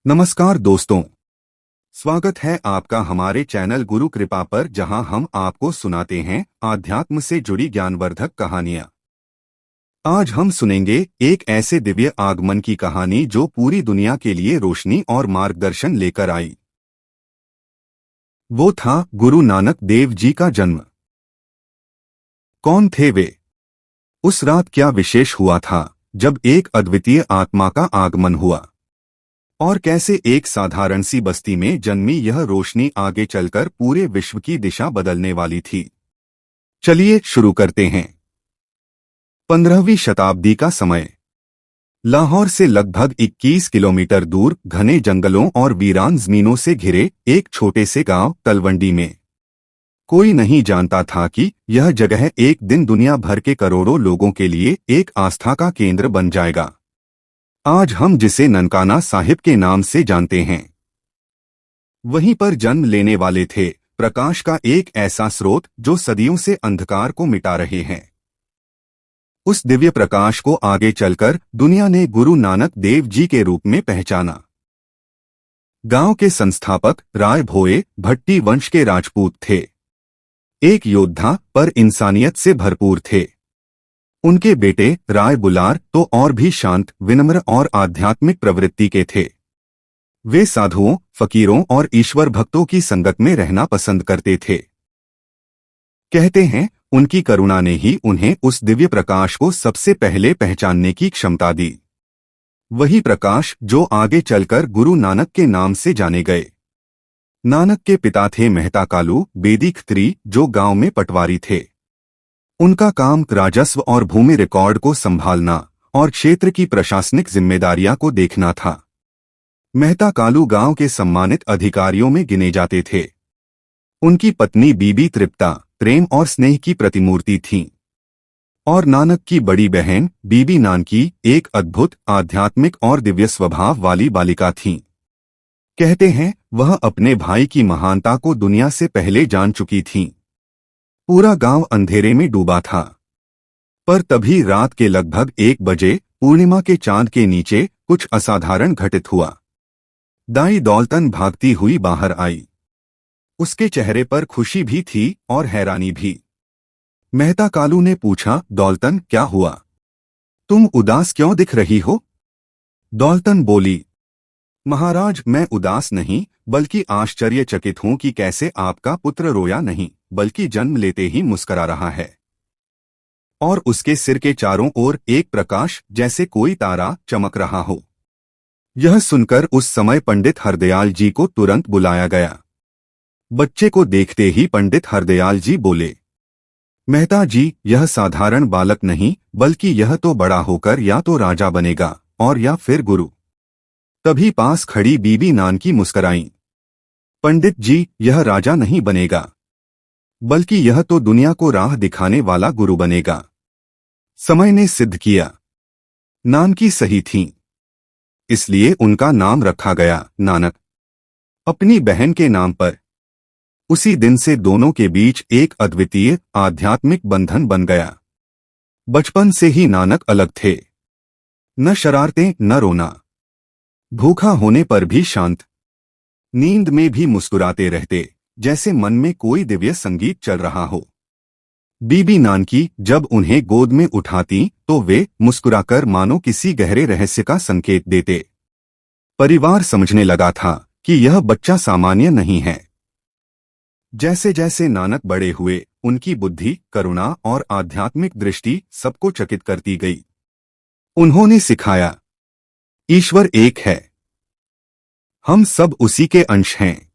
नमस्कार दोस्तों, स्वागत है आपका हमारे चैनल गुरु कृपा पर, जहां हम आपको सुनाते हैं आध्यात्म से जुड़ी ज्ञानवर्धक कहानियां। आज हम सुनेंगे एक ऐसे दिव्य आगमन की कहानी जो पूरी दुनिया के लिए रोशनी और मार्गदर्शन लेकर आई। वो था गुरु नानक देव जी का जन्म। कौन थे वे? उस रात क्या विशेष हुआ था जब एक अद्वितीय आत्मा का आगमन हुआ? और कैसे एक साधारण सी बस्ती में जन्मी यह रोशनी आगे चलकर पूरे विश्व की दिशा बदलने वाली थी। चलिए शुरू करते हैं। 15वीं शताब्दी का समय। लाहौर से लगभग 21 किलोमीटर दूर घने जंगलों और वीरान जमीनों से घिरे एक छोटे से गांव तलवंडी में कोई नहीं जानता था कि यह जगह एक दिन दुनिया भर के करोड़ों लोगों के लिए एक आस्था का केंद्र बन जाएगा। आज हम जिसे ननकाना साहिब के नाम से जानते हैं, वहीं पर जन्म लेने वाले थे प्रकाश का एक ऐसा स्रोत जो सदियों से अंधकार को मिटा रहे हैं। उस दिव्य प्रकाश को आगे चलकर दुनिया ने गुरु नानक देव जी के रूप में पहचाना। गांव के संस्थापक राय भोये भट्टी वंश के राजपूत थे। एक योद्धा पर इंसानियत से भरपूर थे। उनके बेटे राय बुलार तो और भी शांत, विनम्र और आध्यात्मिक प्रवृत्ति के थे। वे साधुओं, फकीरों और ईश्वर भक्तों की संगत में रहना पसंद करते थे। कहते हैं उनकी करुणा ने ही उन्हें उस दिव्य प्रकाश को सबसे पहले पहचानने की क्षमता दी। वही प्रकाश जो आगे चलकर गुरु नानक के नाम से जाने गए। नानक के पिता थे मेहता कालू बेदी खत्री, जो गांव में पटवारी थे। उनका काम राजस्व और भूमि रिकॉर्ड को संभालना और क्षेत्र की प्रशासनिक जिम्मेदारियां को देखना था। मेहता कालू गांव के सम्मानित अधिकारियों में गिने जाते थे। उनकी पत्नी बीबी तृप्ता प्रेम और स्नेह की प्रतिमूर्ति थीं। और नानक की बड़ी बहन बीबी नानकी एक अद्भुत, आध्यात्मिक और दिव्य स्वभाव वाली बालिका थीं। कहते हैं वह अपने भाई की महानता को दुनिया से पहले जान चुकी थीं। पूरा गांव अंधेरे में डूबा था, पर तभी रात के लगभग 1 बजे पूर्णिमा के चांद के नीचे कुछ असाधारण घटित हुआ। दाई दौलतन भागती हुई बाहर आई। उसके चेहरे पर खुशी भी थी और हैरानी भी। मेहता कालू ने पूछा, दौलतन क्या हुआ? तुम उदास क्यों दिख रही हो? दौलतन बोली, महाराज मैं उदास नहीं बल्कि आश्चर्यचकित हूं कि कैसे आपका पुत्र रोया नहीं बल्कि जन्म लेते ही मुस्करा रहा है। और उसके सिर के चारों ओर एक प्रकाश जैसे कोई तारा चमक रहा हो। यह सुनकर उस समय पंडित हरदयाल जी को तुरंत बुलाया गया। बच्चे को देखते ही पंडित हरदयाल जी बोले, मेहता जी यह साधारण बालक नहीं बल्कि यह तो बड़ा होकर या तो राजा बनेगा और या फिर गुरु। तभी पास खड़ी बीबी नानकी मुस्कराईं। पंडित जी यह राजा नहीं बनेगा बल्कि यह तो दुनिया को राह दिखाने वाला गुरु बनेगा। समय ने सिद्ध किया नानकी सही थीं, इसलिए उनका नाम रखा गया नानक, अपनी बहन के नाम पर। उसी दिन से दोनों के बीच एक अद्वितीय आध्यात्मिक बंधन बन गया। बचपन से ही नानक अलग थे। न शरारतें न रोना, भूखा होने पर भी शांत, नींद में भी मुस्कुराते रहते जैसे मन में कोई दिव्य संगीत चल रहा हो। बीबी नानकी जब उन्हें गोद में उठाती तो वे मुस्कुराकर मानो किसी गहरे रहस्य का संकेत देते। परिवार समझने लगा था कि यह बच्चा सामान्य नहीं है। जैसे जैसे नानक बड़े हुए उनकी बुद्धि, करुणा और आध्यात्मिक दृष्टि सबको चकित करती गई। उन्होंने सिखाया, ईश्वर एक है, हम सब उसी के अंश हैं।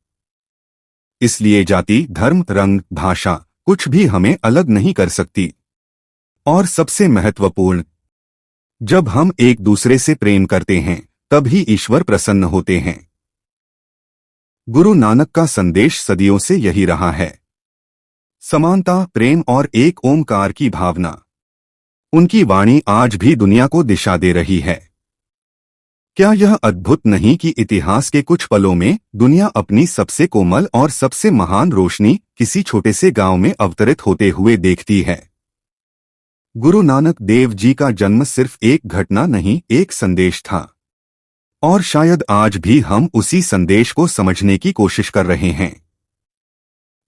इसलिए जाति, धर्म, रंग, भाषा कुछ भी हमें अलग नहीं कर सकती। और सबसे महत्वपूर्ण, जब हम एक दूसरे से प्रेम करते हैं तभी ईश्वर प्रसन्न होते हैं। गुरु नानक का संदेश सदियों से यही रहा है, समानता, प्रेम और एक ओमकार की भावना। उनकी वाणी आज भी दुनिया को दिशा दे रही है। क्या यह अद्भुत नहीं कि इतिहास के कुछ पलों में दुनिया अपनी सबसे कोमल और सबसे महान रोशनी किसी छोटे से गांव में अवतरित होते हुए देखती है? गुरु नानक देव जी का जन्म सिर्फ एक घटना नहीं, एक संदेश था। और शायद आज भी हम उसी संदेश को समझने की कोशिश कर रहे हैं।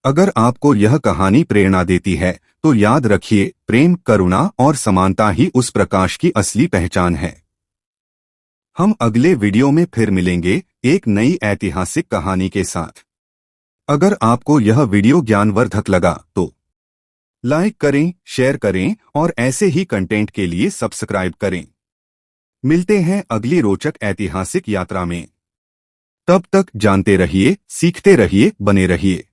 अगर आपको यह कहानी प्रेरणा देती है तो याद रखिए, प्रेम, करुणा और समानता ही उस प्रकाश की असली पहचान है। हम अगले वीडियो में फिर मिलेंगे एक नई ऐतिहासिक कहानी के साथ। अगर आपको यह वीडियो ज्ञानवर्धक लगा तो लाइक करें, शेयर करें और ऐसे ही कंटेंट के लिए सब्सक्राइब करें। मिलते हैं अगली रोचक ऐतिहासिक यात्रा में। तब तक जानते रहिए, सीखते रहिए, बने रहिए।